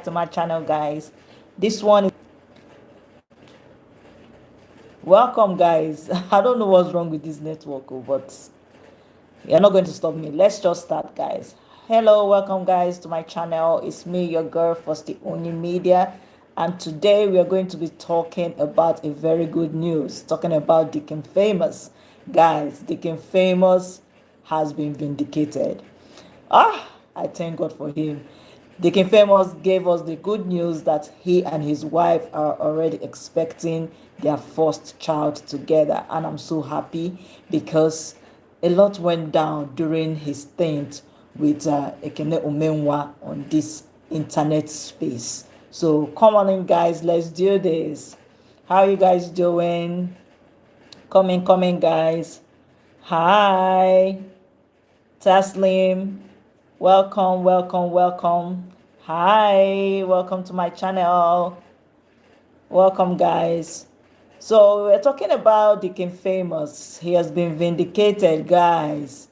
to my channel, guys. This one is welcome, guys. I don't know what's wrong with this network, but you're not going to stop me. Let's just start, guys. Hello, welcome, guys, to my channel. It's me, your girl, First Only Media, and today we are going to be talking about a very good news. Talking about Deacon Famous, guys. Deacon Famous has been vindicated. I thank God for him. Deacon Famous gave us the good news that he and his wife are already expecting their first child together. And I'm so happy because a lot went down during his stint with Ekene Umenwa on this internet space. So come on in, guys, let's do this. How are you guys doing? Come in, guys. Hi, Taslim. Welcome. Hi, welcome to my channel. Welcome, guys. So we're talking about Deacon Famous. He has been vindicated, guys.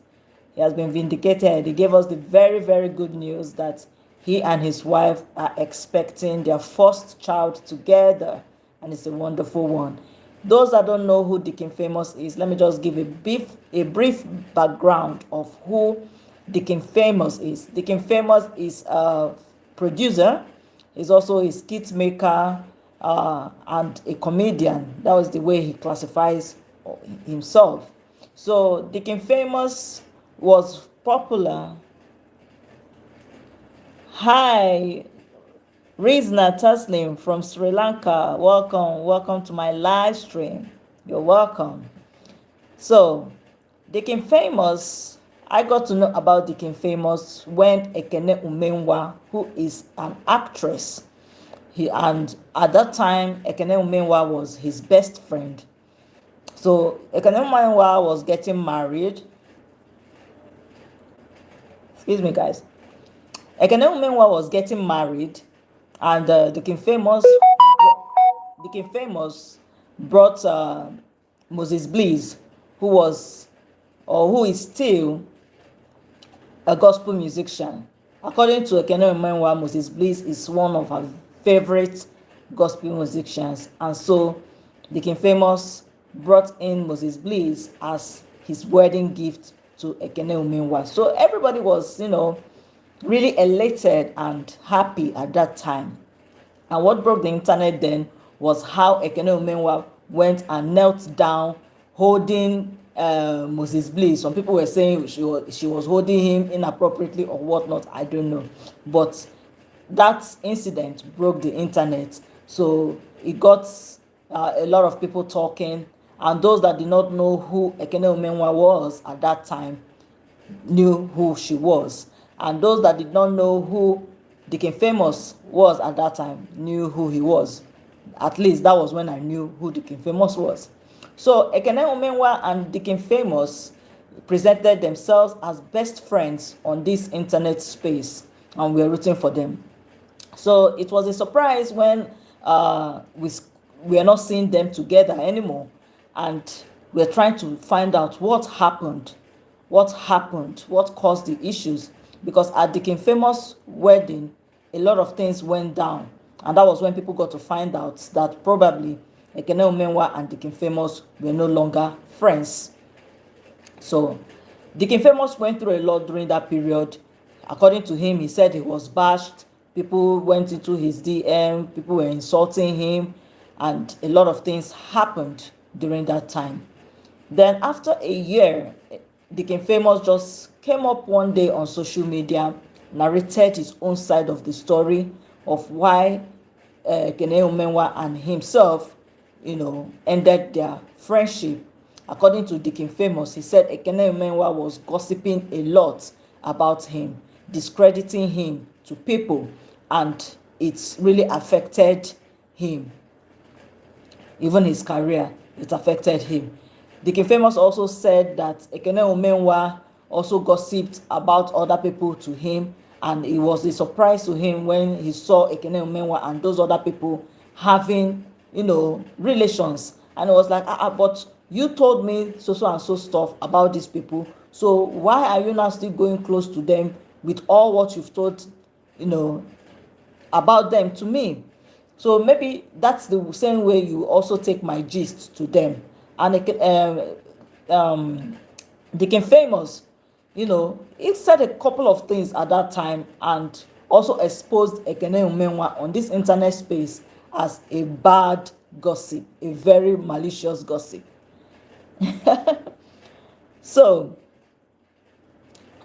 He has been vindicated. He gave us the very, very good news that he and his wife are expecting their first child together, and it's a wonderful one. Those that don't know who Deacon Famous is, let me just give a brief background of who Deacon Famous is. Deacon Famous is a producer. He's also a skit maker and a comedian. That was the way he classifies himself. So Deacon Famous was popular. Hi, Rizna Taslim from Sri Lanka. Welcome to my live stream. You're welcome. So, Deacon Famous, I got to know about Deacon Famous when Ekene Umenwa, who is an actress, and at that time Ekene Umenwa was his best friend. So Ekene Umenwa was getting married. Excuse me, guys. Ekene Umenwa was getting married, and Deacon Famous brought Moses Bliss, who is still a gospel musician. According to Ekene Umenwa, Moses Bliss is one of her favorite gospel musicians, and so Deacon Famous brought in Moses Bliss as his wedding gift to Ekene Umenwa. So everybody was, really elated and happy at that time. And what broke the internet then was how Ekene Umenwa went and knelt down holding Moses Bliss. Some people were saying she was holding him inappropriately or whatnot. I don't know. But that incident broke the internet. So it got a lot of people talking. And those that did not know who Ekene Umenwa was at that time knew who she was. And those that did not know who Deacon Famous was at that time knew who he was. At least that was when I knew who Deacon Famous was. So Ekene Umenwa and Deacon Famous presented themselves as best friends on this internet space, and we are rooting for them. So it was a surprise when we are not seeing them together anymore, and we're trying to find out what happened, what caused the issues. Because at Deacon Famous' wedding, a lot of things went down, and that was when people got to find out that probably Ekene Umenwa and Deacon Famous were no longer friends. So Deacon Famous went through a lot during that period. According to him, he said he was bashed. People went into his DM, people were insulting him, and a lot of things happened during that time. Then after a year, Deacon Famous just came up one day on social media, narrated his own side of the story of why Ekene Umenwa and himself, ended their friendship. According to Deacon Famous, he said Ekene Umenwa was gossiping a lot about him, discrediting him to people, and it's really affected him. Even his career, it affected him. Deacon Famous also said that Ekene Umenwa also gossiped about other people to him, and it was a surprise to him when he saw Ekene Umenwa and those other people having, relations. And it was like, but you told me so and so stuff about these people, so why are you now still going close to them with all what you've told, about them to me. So maybe that's the same way you also take my gist to them. And Deacon Famous, he said a couple of things at that time and also exposed Ekene Umenwa on this internet space as a bad gossip, a very malicious gossip. So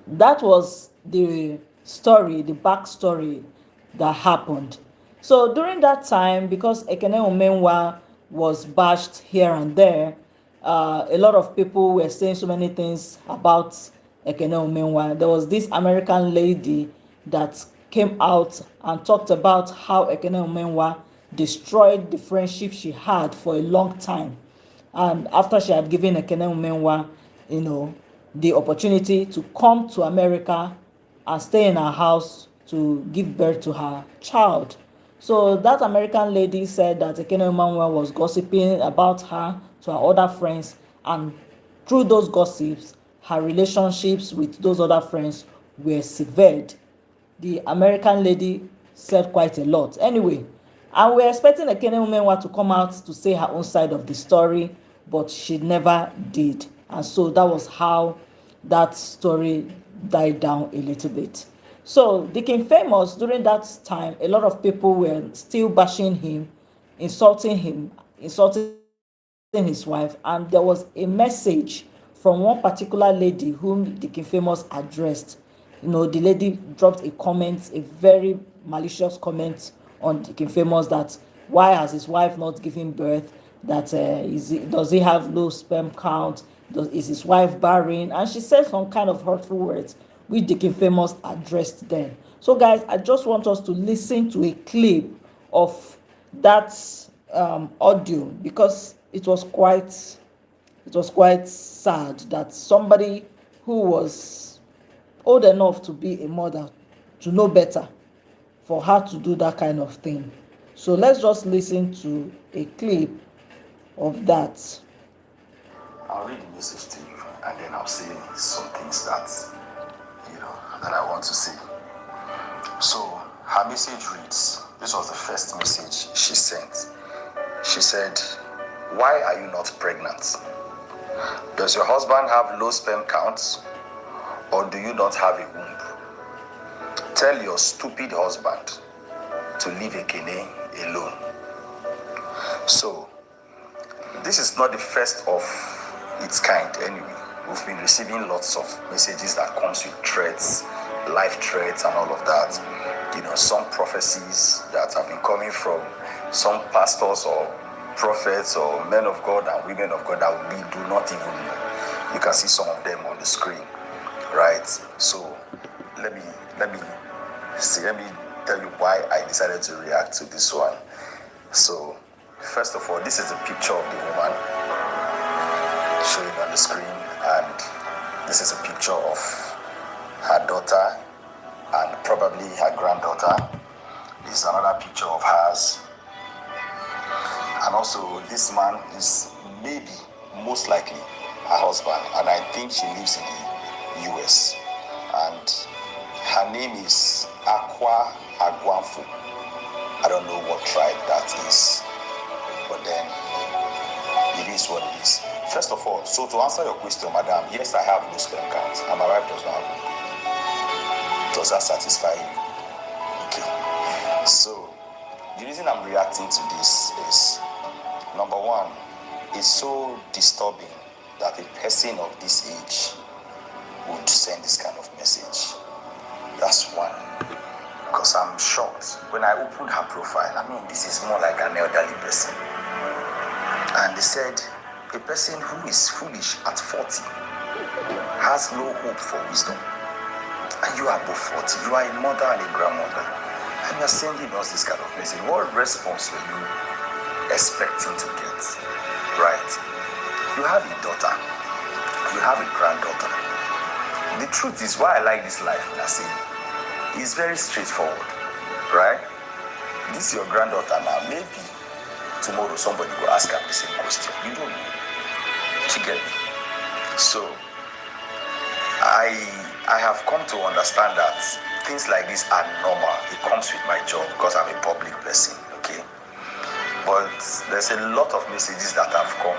that was the story, the backstory that happened. So during that time, because Ekene Omenwa was bashed here and there, a lot of people were saying so many things about Ekene Omenwa. There was this American lady that came out and talked about how Ekene Omenwa destroyed the friendship she had for a long time. And after she had given Ekene Umenwa, the opportunity to come to America and stay in her house to give birth to her child. So that American lady said that Ekene Umenwa was gossiping about her to her other friends, and through those gossips, her relationships with those other friends were severed. The American lady said quite a lot. Anyway, and we're expecting Ekene Umenwa to come out to say her own side of the story, but she never did. And so that was how that story died down a little bit. So Deacon Famous, during that time, a lot of people were still bashing him, insulting his wife, and there was a message from one particular lady whom Deacon Famous addressed. The lady dropped a comment, a very malicious comment on Deacon Famous, that why has his wife not given birth, that does he have low sperm count, is his wife barren, and she said some kind of hurtful words which Deacon Famous addressed then. So guys, I just want us to listen to a clip of that audio, because it was quite sad that somebody who was old enough to be a mother, to know better, for her to do that kind of thing. So let's just listen to a clip of that. I'll read the message to you, and then I'll say some things that that I want to say. So her message reads, this was the first message she sent. She said, "Why are you not pregnant? Does your husband have low sperm counts, or do you not have a womb? Tell your stupid husband to leave Ekene alone." So this is not the first of its kind anyway. We've been receiving lots of messages that comes with threats, life threats and all of that. Some prophecies that have been coming from some pastors or prophets or men of God and women of God that we do not even know. You can see some of them on the screen, right? So let me tell you why I decided to react to this one. So first of all, this is a picture of the woman showing on the screen, and this is a picture of her daughter and probably her granddaughter. This is another picture of hers. And also, this man is maybe, most likely, her husband, and I think she lives in the US. And her name is Akwa Agwanfu. I don't know what tribe that is, but then it is what it is. First of all, so to answer your question, madam, yes, I have no sperm count, and my wife does not have one. Does that satisfy you? Okay. So the reason I'm reacting to this is, number one, it's so disturbing that a person of this age would send this kind of message. That's one. Because I'm shocked. When I opened her profile, this is more like an elderly person. And they said, a person who is foolish at 40 has no hope for wisdom. And you are above 40. You are a mother and a grandmother. And you are sending us this kind of message. What response were you expecting to get? Right? You have a daughter. You have a granddaughter. The truth is, why I like this life, Nasi, is very straightforward. Right? This is your granddaughter now. Maybe tomorrow somebody will ask her the same question. You don't know. You get me? So I have come to understand that things like this are normal. It comes with my job because I'm a public person, okay? But there's a lot of messages that have come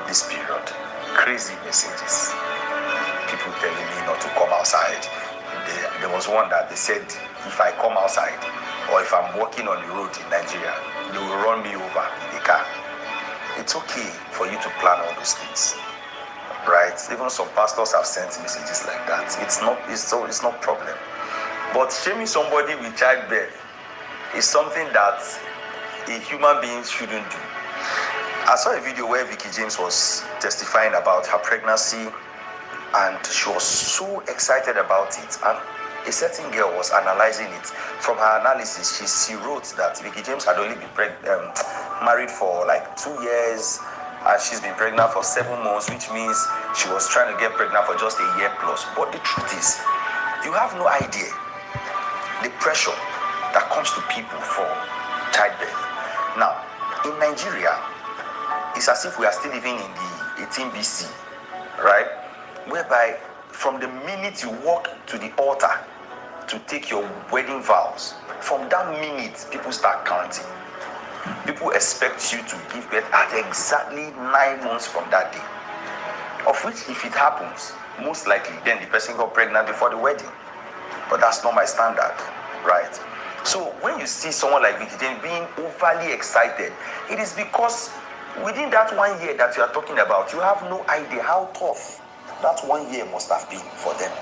this period. Crazy messages. People telling me not to come outside. There was one that they said, if I come outside or if I'm walking on the road in Nigeria, they will run me over in the car. It's okay for you to plan all those things, right? Even some pastors have sent messages like that. It's not problem. But shaming somebody with childbirth is something that a human being shouldn't do. I saw a video where Vicky James was testifying about her pregnancy, and she was so excited about it. And a certain girl was analyzing it. From her analysis, she wrote that Vicky James had only been married for like 2 years, and she's been pregnant for 7 months, which means she was trying to get pregnant for just a year plus. But the truth is, you have no idea the pressure that comes to people for childbirth. Now, in Nigeria, it's as if we are still living in the 18 BC, right? Whereby from the minute you walk to the altar to take your wedding vows, from that minute, people start counting. People expect you to give birth at exactly 9 months from that day. Of which, if it happens, most likely, then the person got pregnant before the wedding. But that's not my standard, right? So when you see someone like Vicky James being overly excited, it is because within that 1 year that you are talking about, you have no idea how tough that 1 year must have been for them.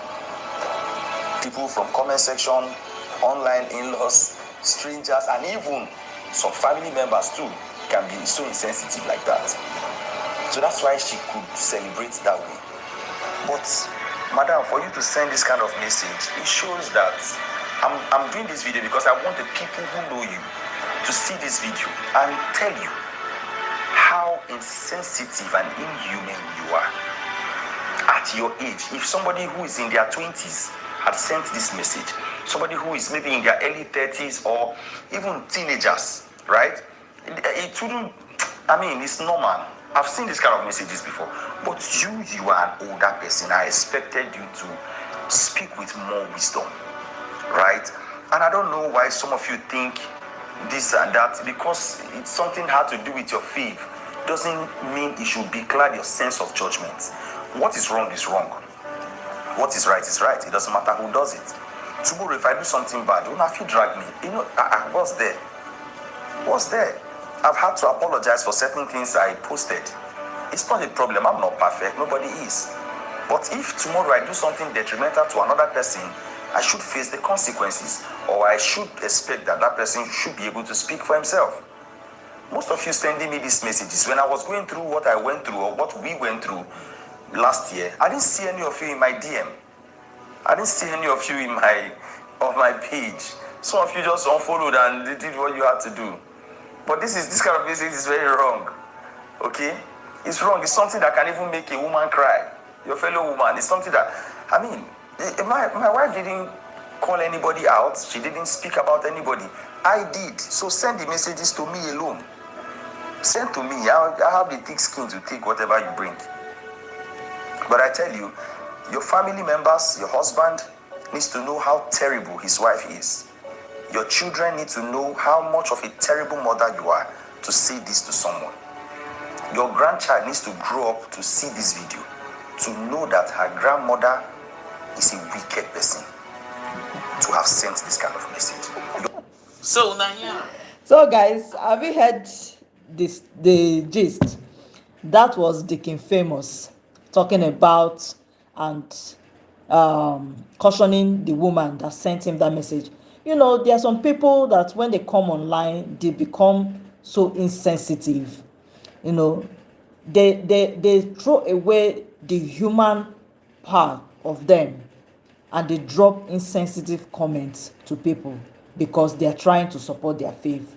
People from comment section, online in-laws, strangers, and even some family members too can be so insensitive like that. So that's why she could celebrate that way. But madam, for you to send this kind of message, it shows that I'm doing this video because I want the people who know you to see this video and tell you how insensitive and inhuman you are at your age. If somebody who is in their 20s had sent this message, somebody who is maybe in their early 30s or even teenagers, right? It wouldn't, it's normal. I've seen this kind of messages before. But you are an older person. I expected you to speak with more wisdom, right? And I don't know why some of you think this and that, because it's something had to do with your faith doesn't mean it should declare your sense of judgment. What is wrong is wrong. What is right is right. It doesn't matter who does it. Tomorrow, if I do something bad, you have to drag me. What's there? What's there? I've had to apologize for certain things I posted. It's not a problem. I'm not perfect. Nobody is. But if tomorrow I do something detrimental to another person, I should face the consequences, or I should expect that that person should be able to speak for himself. Most of you sending me these messages, when I was going through what I went through or what we went through last year, I didn't see any of you in my DM. I didn't see any of you on my page. Some of you just unfollowed and did what you had to do. But this kind of message is very wrong. Okay? It's wrong. It's something that can even make a woman cry. Your fellow woman. It's something that, my wife didn't call anybody out. She didn't speak about anybody. I did. So send the messages to me alone. Send to me. I have the thick skin to take whatever you bring. But I tell you, your family members, your husband needs to know how terrible his wife is. Your children need to know how much of a terrible mother you are to say this to someone. Your grandchild needs to grow up to see this video, to know that her grandmother is a wicked person, to have sent this kind of message. So guys, have you heard the gist? That was Deacon Famous talking about and cautioning the woman that sent him that message. There are some people that when they come online, they become so insensitive. They throw away the human part of them, and they drop insensitive comments to people because they are trying to support their faith.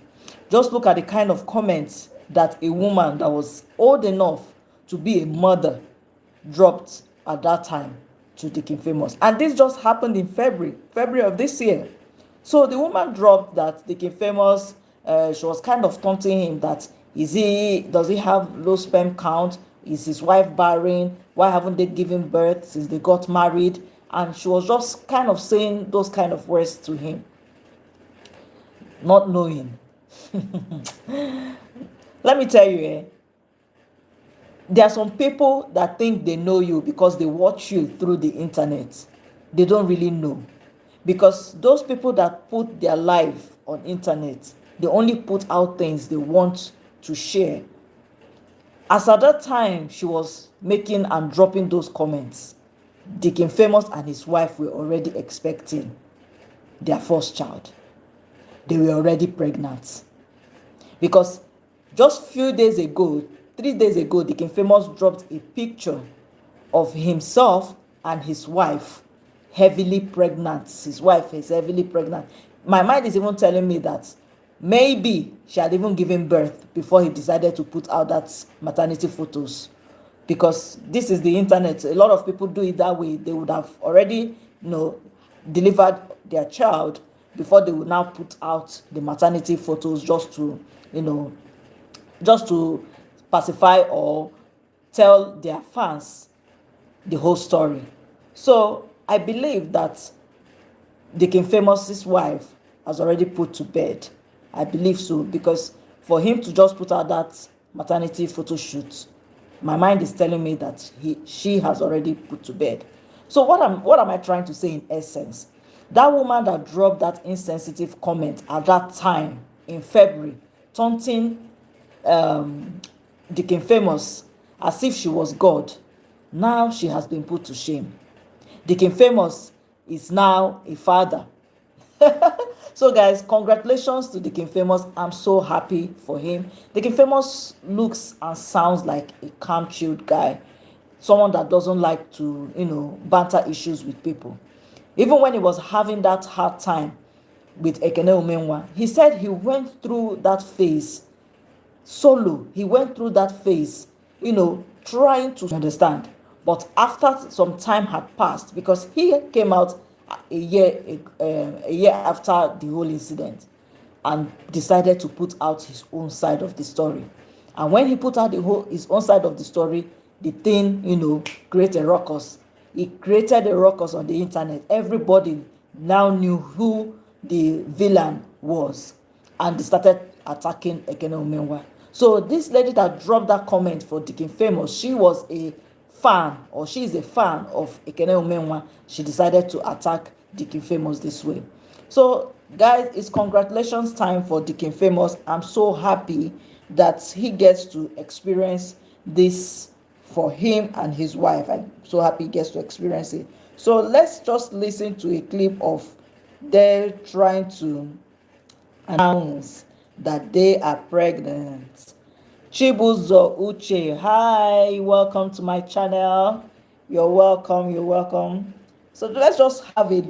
Just look at the kind of comments that a woman that was old enough to be a mother dropped at that time to Deacon Famous. And this just happened in February of this year. So the woman dropped that Deacon Famous, she was kind of taunting him that does he have low sperm count? Is his wife barren? Why haven't they given birth since they got married? and she was just kind of saying those kind of words to him, not knowing. Let me tell you, there are some people that think they know you because they watch you through the internet. They don't really know, because those people that put their life on internet, they only put out things they want to share. As at that time she was making and dropping those comments, Deacon Famous and his wife were already expecting their first child. They were already pregnant, because just few days ago, 3 days ago, Deacon Famous dropped a picture of himself and his wife heavily pregnant. His wife is heavily pregnant. My mind is even telling me that maybe she had even given birth before he decided to put out that maternity photos, because this is the internet. A lot of people do it that way. They would have already, delivered their child before they would now put out the maternity photos, just to pacify or tell their fans the whole story. So I believe that Deacon Famous's wife has already put to bed. I believe so, because for him to just put out that maternity photo shoot, my mind is telling me that she has already put to bed. So what am I trying to say in essence? That woman that dropped that insensitive comment at that time in February, taunting Deacon Famous as if she was God, now she has been put to shame. Deacon Famous is now a father. So guys, congratulations to Deacon Famous. I'm so happy for him. Deacon Famous looks and sounds like a calm, chilled guy, someone that doesn't like to banter issues with people. Even when he was having that hard time with Ekene Umenwa, he said he went through that phase solo. He went through that phase, trying to understand. But after some time had passed, because he came out a year after the whole incident, and decided to put out his own side of the story. And when he put out his own side of the story, the thing, created a ruckus. It created a ruckus on the internet. Everybody now knew who the villain was, and they started attacking Ekene Umenwa. So this lady that dropped that comment for Deacon Famous, she was a fan, or she is a fan of Ekene Umenwa. She decided to attack Deacon Famous this way. So guys, it's congratulations time for Deacon Famous. I'm so happy that he gets to experience this for him and his wife. I'm so happy he gets to experience it. So let's just listen to a clip of them trying to announce that they are pregnant. Chibuzo Uche, hi, welcome to my channel. You're welcome. So let's just have a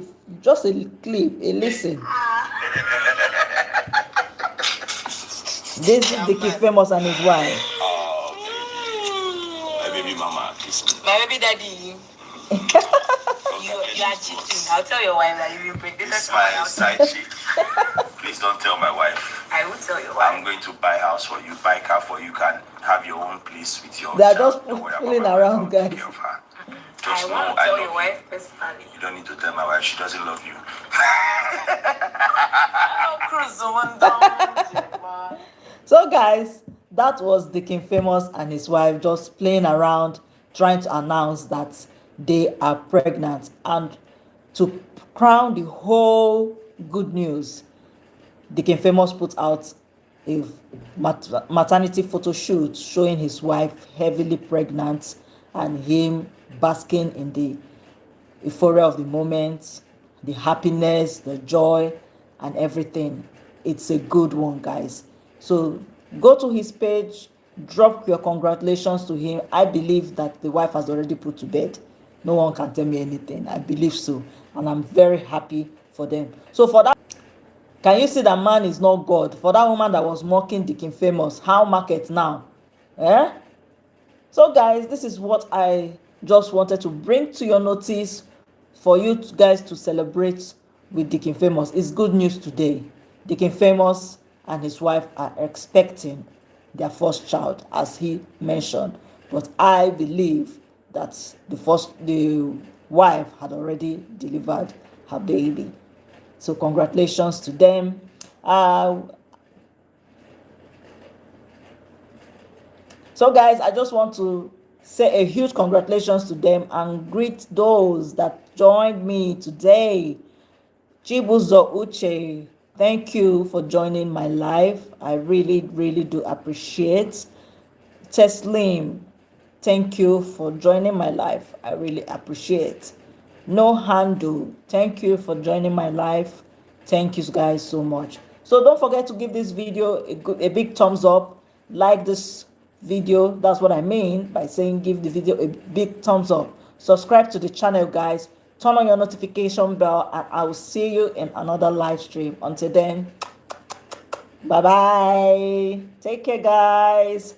clip, a listen. This is Deacon Famous and his wife. Oh, baby. My baby mama, kiss me. My baby daddy. You are cheating. I'll tell your wife that you will bring this. My side chick. Please don't tell my wife. I will tell your wife. I'm going to buy house for you, buy car for you. Can have your own place with your. They are just fooling around, guys. I want to tell your wife personally. You don't need to tell my wife. She doesn't love you. So guys, that was Deacon Famous and his wife just playing around, trying to announce that they are pregnant. And to crown the whole good news, Deacon Famous put out a maternity photo shoot showing his wife heavily pregnant and him basking in the euphoria of the moment, the happiness, the joy, and everything. It's a good one, guys. So go to his page, drop your congratulations to him. I believe that the wife has already put to bed. No one can tell me anything. I believe so, and I'm very happy for them. So for that, can you see that man is not God? For that woman that was mocking Deacon Famous, how market now? So guys, this is what I just wanted to bring to your notice for you guys to celebrate with Deacon Famous. It's good news today. Deacon Famous and his wife are expecting their first child, as he mentioned. But I believe that the wife had already delivered her baby. So congratulations to them. So guys, I just want to say a huge congratulations to them and greet those that joined me today. Chibuzo Uche, thank you for joining my live. I really, really do appreciate. Teslim, thank you for joining my live. I really appreciate. No Handle, thank you for joining my live. Thank you guys so much. So don't forget to give this video a big thumbs up. Like this video, that's what I mean by saying give the video a big thumbs up. Subscribe to the channel, guys. Turn on your notification bell, and I will see you in another live stream. Until then, bye bye. Take care, guys.